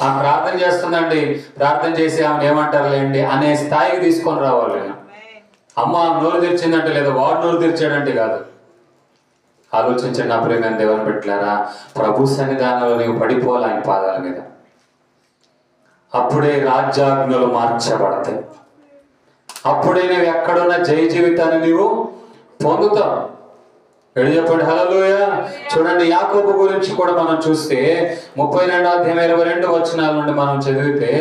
ఆమె ప్రార్థన చేస్తుందండి, ప్రార్థన చేసి ఆమెను ఏమంటారులేండి అనే స్థాయికి తీసుకొని రావాలి. అమ్మ నోరు తెరిచిందంటే లేదా వాడు నోరు తెరిచాడంటే కాదు. ఆలోచించండి నా ప్రియమైన దేవుని బిడ్డలారా, ప్రభు సన్నిధానంలో నీవు పడిపోవాలి ఆయన పాదాల మీద. అప్పుడే రాజ్యాజ్ఞలు మార్చబడతాయి. అప్పుడే నువ్వు ఎక్కడున్న జయ జీవితాన్ని నీవు పొందుతావు. ఎడు చెప్పండి హల్లెలూయా. చూడండి, యాకోబు గురించి కూడా మనం చూస్తే 32వ అధ్యాయం 22 వచనాల నుండి మనం చదివితే,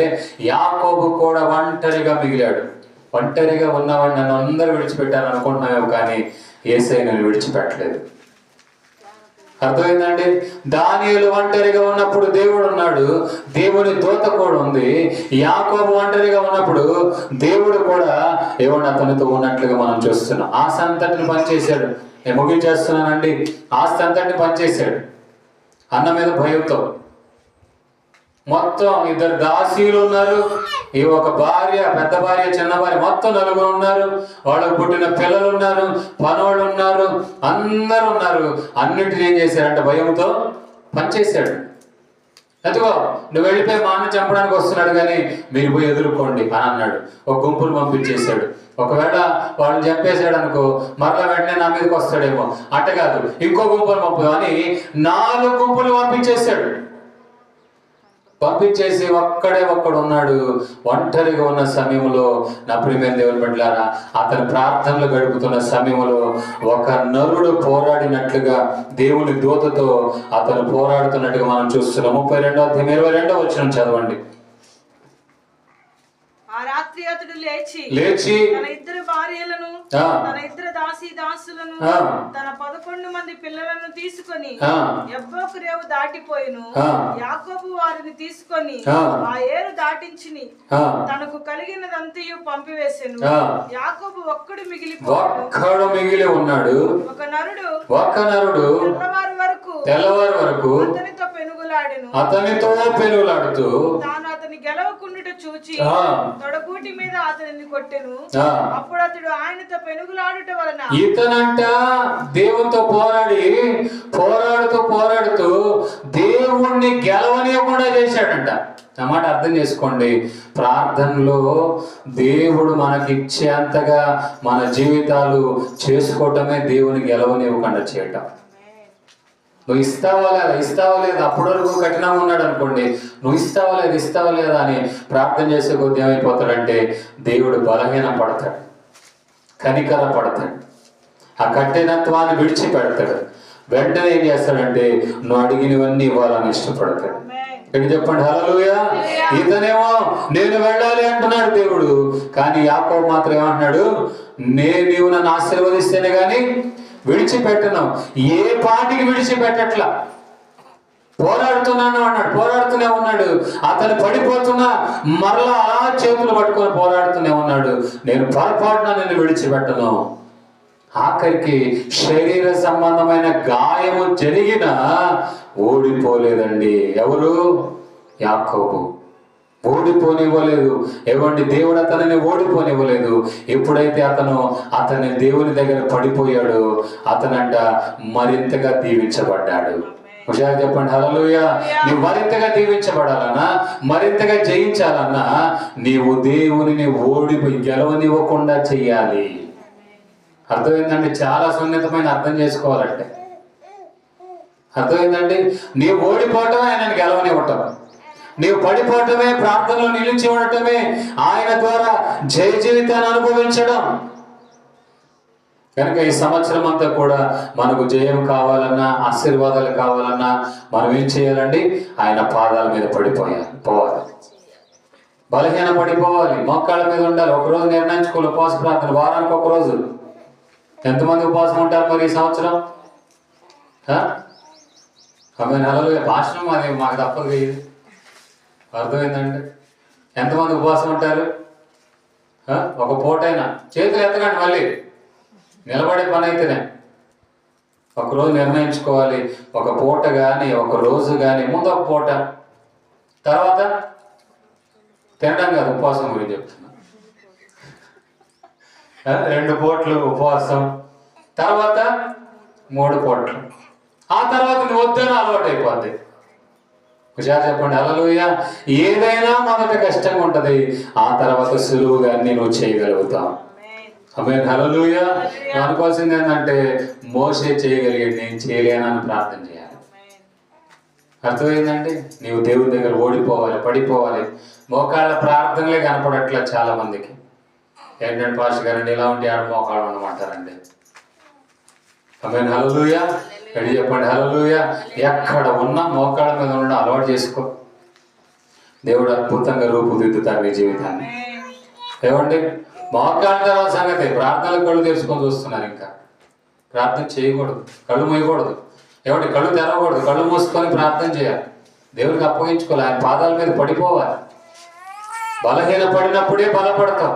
యాకోబు కూడా ఒంటరిగా మిగిలాడు. ఒంటరిగా ఉన్నవాడిని నన్ను అందరూ విడిచిపెట్టారు అనుకుంటున్నావు, కానీ యేసయ్య నన్ను విడిచిపెట్టలేదు. అర్థమైందండి? దానియేలు ఒంటరిగా ఉన్నప్పుడు దేవుడు ఉన్నాడు, దేవుని దూత కూడా ఉంది. యాకోబు ఒంటరిగా ఉన్నప్పుడు దేవుడు కూడా ఏమన్నా అతనితో ఉన్నట్లుగా మనం చూస్తున్నాం. ఆ సంతటిని పనిచేశాడు. నేను ముగించేస్తున్నానండి. ఆస్తి అంతటిని పనిచేశాడు అన్న మీద భయంతో. మొత్తం 2 దాసీలు ఉన్నారు, ఈ ఒక భార్య, పెద్ద భార్య, చిన్న భార్య, మొత్తం 4 ఉన్నారు. వాళ్ళకు పుట్టిన పిల్లలు ఉన్నారు, పనోళ్ళు ఉన్నారు, అందరూ ఉన్నారు. అన్నింటినీ ఏం చేశారంటే భయంతో పనిచేశాడు. అదిగో నువ్వు వెళ్ళిపోయి మా అన్న చంపడానికి వస్తున్నాడు, కానీ మీరు పోయి ఎదుర్కోండి అని అన్నాడు. ఒక గుంపును పంపించేశాడు. ఒకవేళ వాళ్ళు చంపేశాడు అనుకో, మరలా వెంటనే నా మీదకి వస్తాడేమో, అట్ట కాదు ఇంకో గుంపును పంపు అని 4 గుంపులు పంపించేశాడు. పంపించేసి ఒక్కడు ఉన్నాడు. ఒంటరిగా ఉన్న సమయంలో నా ప్రియమైన దేవుని బిడ్డలారా, అతని ప్రార్థనలు గడుపుతున్న సమయంలో ఒక నరుడు పోరాడినట్లుగా దేవుని దూతతో అతను పోరాడుతున్నట్టుగా మనం చూస్తున్నాం. 32వ అధ్యాయం 22వ వచనం చదవండి. ఆ రాత్రి అతడు లేచి తన 2 భార్యలను, తన 2 దాసీదాసులను, తన 11 మంది పిల్లలను తీసుకొని యబ్బోకు రేవు దాటిపోయిను. యాకోబు వారిని తీసుకొని ఆ ఏరు దాటించిని తనకు కలిగినదంతయు పంపివేసెను. యాకోబు ఒక్కడు మిగిలి ఉన్నాడు. ఒక నరుడు తెల్లవారు వరకు అతనితో పెనుగులాడుతూ తాను అతని గెలవకుండుట చూచి తొడగూటి మీద అతనిని కొట్టెను. అప్పుడు అతడు ఆయనతో పెనుగులాడుట వలన ఇతనంట దేవునితో పోరాడుతూ దేవుణ్ణి గెలవనివ్వకుండా చేశాడంట. అన్నమాట అర్థం చేసుకోండి. ప్రార్థనలో దేవుడు మనకిచ్చేంతగా మన జీవితాలు చేసుకోవటమే దేవుని గెలవనివ్వకుండా చేయటం. నువ్వు ఇస్తావా లేదా అప్పటి వరకు కఠినంగా ఉన్నాడు అనుకోండి, నువ్వు ఇస్తావా లేదా అని ప్రార్థన చేసే కొద్ది ఏమైపోతాడంటే దేవుడు బలహీన పడతాడు, కనికర పడతాడు, ఆ కఠినత్వాన్ని విడిచిపెడతాడు. వెంటనే ఏం చేస్తాడంటే నువ్వు అడిగినవన్నీ ఇవ్వాలని ఇష్టపడతాడు. ఇక్కడ చెప్పండి హల్లెలూయా. ఇతనేమో నేను వెళ్ళాలి అంటున్నాడు దేవుడు, కానీ యాకోబు మాత్రం ఏమంటున్నాడు, నీవు నన్ను ఆశీర్వదిస్తేనే కానీ విడిచిపెట్టను. ఏ పాటికి విడిచిపెట్టట్లా, పోరాడుతున్నాను అన్నాడు, పోరాడుతూనే ఉన్నాడు. అతను పడిపోతున్నా మరలా అలా చేతులు పట్టుకొని పోరాడుతూనే ఉన్నాడు. నేను పొరపాటున నిన్ను విడిచిపెట్టను. ఆఖరికి శరీర సంబంధమైన గాయము జరిగిన ఓడిపోలేదండి. ఎవరు? యాకోబు. ఓడిపోనివ్వలేదు. ఏమండి, దేవుడు అతనిని ఓడిపోనివ్వలేదు. ఎప్పుడైతే అతని దేవుని దగ్గర పడిపోయాడో అతనంట మరింతగా దీవించబడ్డాడు. హుషారు చెప్పండి హల్లెలూయా. నీవు మరింతగా దీవించబడాలన్నా, మరింతగా జయించాలన్నా నీవు దేవునిని గెలవనివ్వకుండా చెయ్యాలి. అర్థమైందండి? చాలా సున్నితమైన అర్థం చేసుకోవాలంటే అర్థమైందండి. నీవు ఓడిపోవటమే ఆయనని గెలవనివ్వటం, నీవు పడిపోవటమే, ప్రార్థనలో నిలిచి ఉండటమే, ఆయన ద్వారా జయ జీవితాన్ని అనుభవించడం. కనుక ఈ సంవత్సరం అంతా కూడా మనకు జయం కావాలన్నా, ఆశీర్వాదాలు కావాలన్నా మనం ఏం చేయాలండి? ఆయన పాదాల మీద పోవాలి, బలహీన పడిపోవాలి, మోకాళ్ళ మీద ఉండాలి. ఒకరోజు నిర్ణయించుకోవాలి ఉపవాస ప్రార్థన, వారానికి ఒక రోజు. ఎంతమంది ఉపవాసం ఉంటారు మరి ఈ సంవత్సరం? అవి నెలలు భాషణం అది మాకు తప్పదు ఇది, అర్థమైందండి? ఎంతమంది ఉపవాసం ఉంటారు? ఒక పూటైనా చేతులు ఎత్తకండి, మళ్ళీ నిలబడే పని అయితేనే. ఒకరోజు నిర్ణయించుకోవాలి, ఒక పూట కానీ ఒక రోజు కానీ, ముందు ఒక పూట, తర్వాత తినడం కాదు, ఉపవాసం గురించి చెప్తున్నా. 2 పూటలు ఉపవాసం, తర్వాత 3 పూటలు, ఆ తర్వాత నువ్వు వద్దని అలవాటు అయిపోద్ది. ఒకసారి చెప్పండి హల్లెలూయా. ఏదైనా మొదట కష్టంగా ఉంటుంది, ఆ తర్వాత సులువుగా అన్ని నువ్వు చేయగలుగుతావు. ఆమేన్ హల్లెలూయా. అనుకోవాల్సింది ఏంటంటే మోసే చేయగలిగాడు, నేను చేయలేనని ప్రార్థన చేయాలి. అర్థమైందండి? నీవు దేవుని దగ్గర ఓడిపోవాలి, పడిపోవాలి. మోకాళ్ళ ప్రార్థనలే కనపడట్లే చాలా మందికి. ఏంటంటే పాస్టర్ గారండి ఇలా ఉంటే ఆడ మోకాళ్ళు ఉండమంటారండి. ఆమేన్ హల్లెలూయా. రెడీ చెప్పండి హల్లెలూయా. ఎక్కడ ఉన్నా మోకాళ్ళ మీద ఉండడం అలవాటు చేసుకో. దేవుడు అద్భుతంగా రూపుదిద్దుతాడు నీ జీవితాన్ని. ఏమండి? మోకాళ్ళ తర్వాత సంగతి, ప్రార్థనలు కళ్ళు తెరుచుకొని చూస్తున్నారు. ఇంకా ప్రార్థన చేయకూడదు, కళ్ళు మూయకూడదు. ఏమండి? కళ్ళు తెరవకూడదు, కళ్ళు మూసుకొని ప్రార్థన చేయాలి, దేవుడికి అప్పగించుకోవాలి, ఆయన పాదాల మీద పడిపోవాలి. బలహీన పడినప్పుడే బలపడతాం.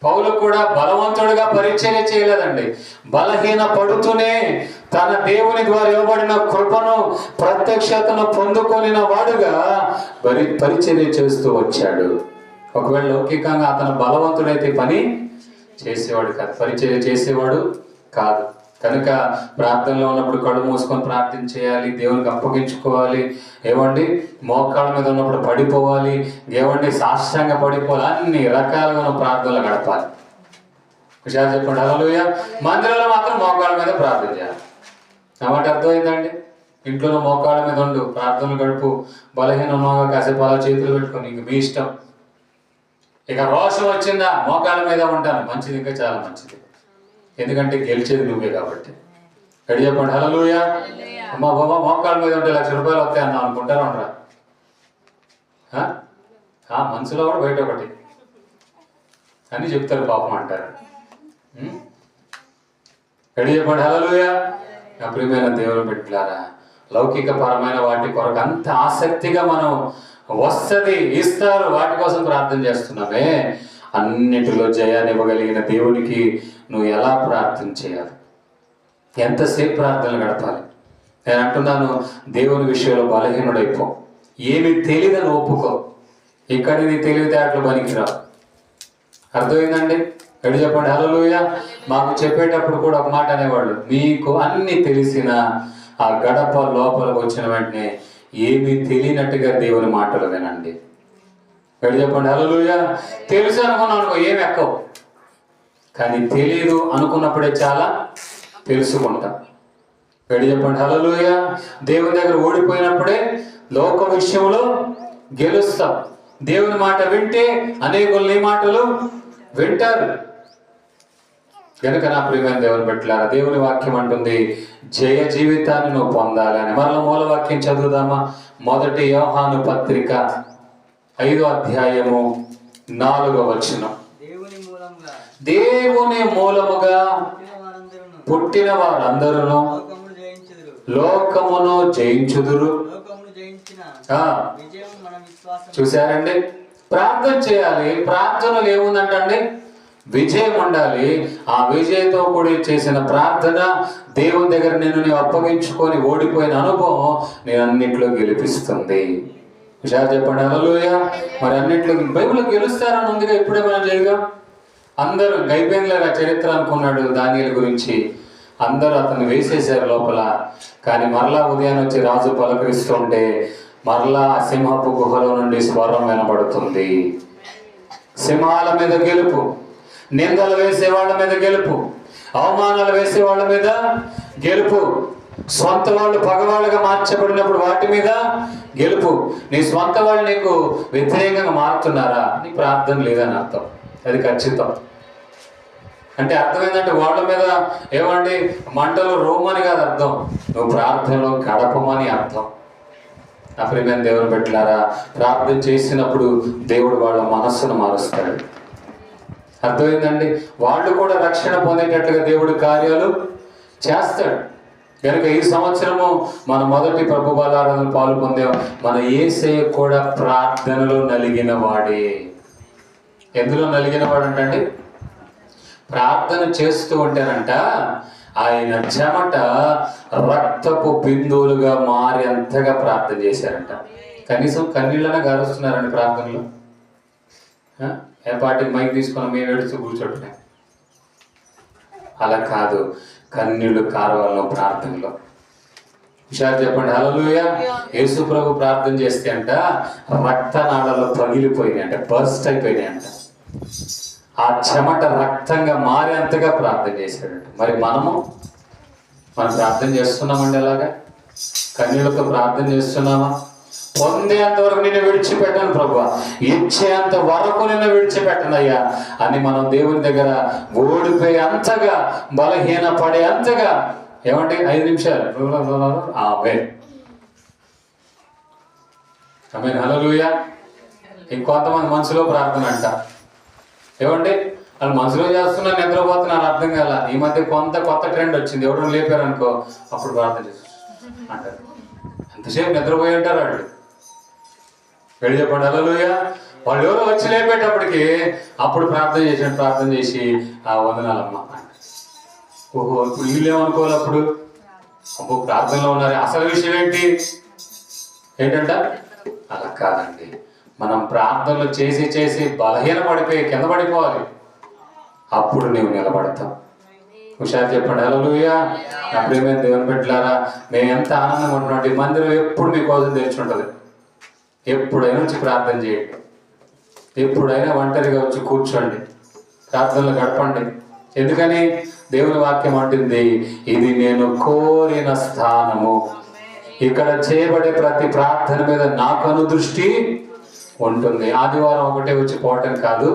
పౌలు కూడా బలవంతుడిగా పరిచర్య చేయలేదండి, బలహీన పడుతూనే తన దేవుని ద్వారా ఇవ్వబడిన కృపను, ప్రత్యక్షతను పొందుకొనిన వాడుగా పరిచర్య చేస్తూ వచ్చాడు. ఒకవేళ లౌకికంగా అతను బలవంతుడైతే పని చేసేవాడు కాదు, పరిచర్య చేసేవాడు కాదు. కనుక ప్రార్థనలో ఉన్నప్పుడు కళ్ళు మూసుకొని ప్రార్థన చేయాలి, దేవునికి అప్పగించుకోవాలి. ఏమండి? మోకాళ్ళ మీద ఉన్నప్పుడు పడిపోవాలి, ఏమండి? సాష్టాంగ పడిపోవాలి. అన్ని రకాలుగా ప్రార్థనలు గడపాలి. ఒకసారి చెప్పండి హల్లెలూయా. మందిరంలో మాత్రం మోకాళ్ళ మీద ప్రార్థన చేయాలి. నా మాట అర్థమైందండి? ఇంట్లో మోకాళ్ళ మీద ఉండు, ప్రార్థనలు గడుపు. బలహీన ఉన్నాగా కాసేపు అలా చేతులు పెట్టుకొని, ఇంక మీ ఇష్టం. ఇక రోషం వచ్చిందా, మోకాళ్ళ మీద ఉంటాను, మంచిది, ఇంకా చాలా మంచిది. ఎందుకంటే గెలిచేది నువ్వే కాబట్టి. రెడీ చెప్పండి హల్లెలూయా. అమ్మా బాబా మోకాళ్ళ మీద ఉంటే ₹1,00,000 వస్తాయి అన్నా అనుకుంటారా? ఉండరా? మనసులో కూడా బయట ఒకటి అని చెప్తారు, పాపం అంటారు. రెడీ చెప్పండి హల్లెలూయా. నా ప్రియమైన దేవుని బిడ్డలారా, లౌకిక పరమైన వాటి కొరకు అంత ఆసక్తిగా మనం వస్తుంది, ఇస్తారు, వాటి కోసం ప్రార్థన చేస్తున్నామే. అన్నిటిలో జయాన్ని ఇవ్వగలిగిన దేవునికి నువ్వు ఎలా ప్రార్థన చేయాలి, ఎంతసేపు ప్రార్థనలు గడపాలి? నేను అంటున్నాను, దేవుని విషయంలో బలహీనుడైపో, ఏమి తెలియదని ఒప్పుకో. ఇక్కడ నీ తెలివితేటలు పనికిరావు. అర్థమైందండి? ఎడు చెప్పండి హల్లెలూయా. మాకు చెప్పేటప్పుడు కూడా ఒక మాట అనేవాళ్ళు, మీకు అన్ని తెలిసిన ఆ గడప లోపలికి వచ్చిన వెంటనే ఏమి తెలియనట్టుగా దేవుని మాటలు వినండి. ఎడు చెప్పండి హల్లెలూయా. తెలుసు అనుకున్నాను ఏమి ఎక్కవు, కానీ తెలియదు అనుకున్నప్పుడే చాలా తెలుసుకుంటాం. ఎడు చెప్పండి హల్లెలూయా. దేవుని దగ్గర ఓడిపోయినప్పుడే లోక విషయంలో గెలుస్తాం. దేవుని మాట వింటే అనేకులు నీ మాటలు వింటారు. కనుక నా ప్రియమైన దేవుని బిడ్డలారా, దేవుని వాక్యం అంటుంది జయ జీవితాన్ని నువ్వు పొందాలి అని. మరలా మూలవాక్యం చదువుదామా? 1 యోహాను పత్రిక 5వ అధ్యాయము 4వ వచనం. దేవుని మూలముగా పుట్టిన వారందరూ లోకమును జయించుదురు. చూశారండి? ప్రార్థన చేయాలి. ప్రార్థనలు ఏముందంటండి? విజయం ఉండాలి. ఆ విజయంతో కూడి చేసిన ప్రార్థన దేవుని దగ్గర నేను అప్పగించుకొని ఓడిపోయిన అనుభవం నేను అన్నింటిలో గెలిపిస్తుంది. విషయాలు చెప్పండి హల్లెలూయా. మరి అన్నింటిలో బైబిల్లో గెలుస్తారని ఉందిగా, ఇప్పుడే మనం చేయగా అందరూ అయిపోయిందిలాగా చరిత్ర అనుకున్నాడు దానియేలు గురించి. అందరూ అతన్ని వేసేశారు లోపల. కానీ మరలా ఉదయాన్ని వచ్చి రాజు పలకరిస్తుంటే మరలా సింహపు గుహలో నుండి స్వరం వినబడుతుంది. సింహాల మీద గెలుపు, నిందలు వేసే వాళ్ళ మీద గెలుపు, అవమానాలు వేసే వాళ్ళ మీద గెలుపు, స్వంత వాళ్ళు పగవాళ్ళగా మార్చబడినప్పుడు వాటి మీద గెలుపు. నీ స్వంత వాళ్ళు నీకు వ్యతిరేకంగా మారుతున్నారా, నీ ప్రార్థన లేదని అర్థం. అది ఖచ్చితం. అంటే అర్థం ఏంటంటే వాళ్ళ మీద ఏమండి మంటలు రోమని కాదు అర్థం, నువ్వు ప్రార్థనలో గడపమని అర్థం. నా ప్రియమైన దేవుని పెట్టారా, ప్రార్థన చేసినప్పుడు దేవుడు వాళ్ళ మనస్సును మారుస్తాడు. అర్థమైందండి? వాళ్ళు కూడా రక్షణ పొందేటట్లుగా దేవుడు కార్యాలు చేస్తాడు. కనుక ఈ సంవత్సరము మన మొదటి ప్రభు బలారాధనలో పాలు పొందాం. మన యేసయ్య కూడా ప్రార్థనలో నలిగిన వాడే. ఎందులో నలిగిన వాడు అంటే ప్రార్థన చేస్తూ ఉంటేనంట ఆయన చెమట రక్తపు బిందువులుగా మారి అంతగా ప్రార్థన చేశారంట. కనీసం కన్నీళ్ళనే గారుస్తున్నారండి ప్రార్థనలో. ఏ పార్టీకి మైక్ తీసుకొని మేము ఏడుస్తూ కూర్చోటమే, అలా కాదు. కన్నీళ్లు కారవాలను ప్రార్థనలో. హుషారు చెప్పండి హల్లెలూయా. యేసు ప్రభు ప్రార్థన చేస్తే అంట రక్తనాళాలు పగిలిపోయినాయి అంట, బర్స్ట్ అయిపోయినాయి అంట. ఆ చెమట రక్తంగా మారేంతగా ప్రార్థన చేశాడంట. మరి మనం ప్రార్థన చేస్తున్నామండి అలాగా? కన్నీళ్లతో ప్రార్థన చేస్తున్నామా? పొందేంత వరకు నేను విడిచిపెట్టాను ప్రభువా, ఇచ్చేంత వరకు నేను విడిచిపెట్టనయ్యా అని మనం దేవుని దగ్గర ఓడిపోయి అంతగా, బలహీన పడే అంతగా. ఏమంటే 5 నిమిషాలు హల్లెలూయా. ఇంకొంతమంది మనసులో ప్రార్థన అంట. ఏమండి వాళ్ళు మనసులో చేస్తున్నా నిద్రపోతున్నారు, అర్థం కాల. ఈ మధ్య కొత్త ట్రెండ్ వచ్చింది, ఎవరు లేపారు అనుకో అప్పుడు ప్రార్థన చేస్తారు అంటారు. ఎంతసేపు నిద్రపోయి ఉంటారు వాళ్ళు. వెళ్ళి చెప్పండి హల్లెలూయా. వాళ్ళు ఎవరో వచ్చి లేపేటప్పటికి అప్పుడు ప్రార్థన చేసి ఆ వందనాలమ్మ. ఓహో, ఇప్పుడు వీళ్ళు ఏమనుకోవాలి? అప్పుడు అబ్బో ప్రార్థనలో ఉన్నారు. అసలు విషయం ఏంటంట? అలా కాదండి. మనం ప్రార్థనలు చేసి బలహీన పడిపోయి కింద పడిపోవాలి, అప్పుడు నీవు నిలబడతావు. హుషారు చెప్పండి హల్లెలూయా. నా ప్రియమైన దేవుని బిడ్డలారా, మేము ఎంత ఆనందంగా ఉంటున్నాం. ఈ మందిరం ఎప్పుడు మీకోసం తెరిచి ఉంటుంది. ఎప్పుడైనా వచ్చి ప్రార్థన చేయండి, ఎప్పుడైనా ఒంటరిగా వచ్చి కూర్చోండి, ప్రార్థనలు గడపండి. ఎందుకని? దేవుని వాక్యం అంటుంది, ఇది నేను కోరిన స్థానము. ఇక్కడ చేయబడే ప్రతి ప్రార్థన మీద నాకు అనుదృష్టి ఉంటుంది. ఆదివారం ఒకటే వచ్చి పోవటం కాదు,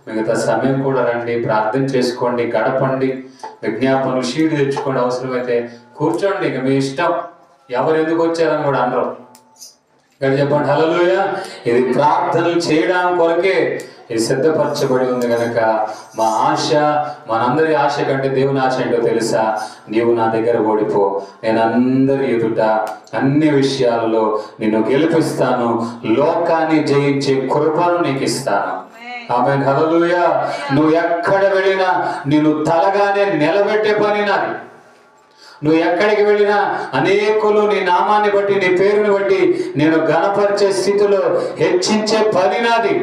మిగతా సమయం కూడా రండి, ప్రార్థన చేసుకోండి, గడపండి, విజ్ఞాపనలు షీట్ తెచ్చుకోండి, అవసరమైతే కూర్చోండి. ఇక మీ ఇష్టం. ఎవరు ఎందుకు వచ్చారని కూడా అనరు. ఇక్కడ చెప్పండి హల్లెలూయా. ఇది ప్రార్థనలు చేయడం కొరకే ఇది సిద్ధపరచబడి ఉంది కనుక మా ఆశ, మనందరి ఆశ కంటే దేవుని ఆశ ఏంటో తెలుసా? నీవు నా దగ్గర ఓడిపో, నేను అందరి ఎదుట అన్ని విషయాలలో నిన్ను గెలిపిస్తాను, లోకాన్ని జయించే కృపను నీకు ఇస్తాను. ఆమేన్ హల్లెలూయా. నువ్వు ఎక్కడ వెళ్ళినా నిన్ను తలగానే నిలబెట్టే పని నాది. నువ్వు ఎక్కడికి వెళ్ళినా అనేకులు నీ నామాన్ని బట్టి, నీ పేరుని బట్టి నేను ఘనపరిచే స్థితిలో హెచ్చించే పని నాది.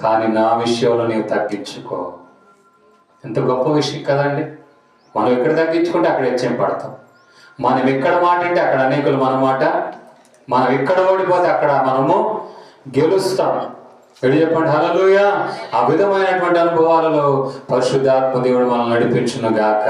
కానీ నా విషయంలో నీవు తగ్గించుకో. ఎంత గొప్ప విషయం కదండి. మనం ఎక్కడ తగ్గించుకుంటే అక్కడ హెచ్చింపడతాం. మనం ఎక్కడ మాట అంటే అక్కడ అనేకులు మన మాట, మనం ఎక్కడ ఓడిపోతే అక్కడ మనము గెలుస్తాం. వెళ్ళి చెప్పండి హల్లెలూయా. ఆ విధమైనటువంటి అనుభవాలలో పరిశుద్ధాత్మ దేవుడు మనల్ని నడిపించును గాక.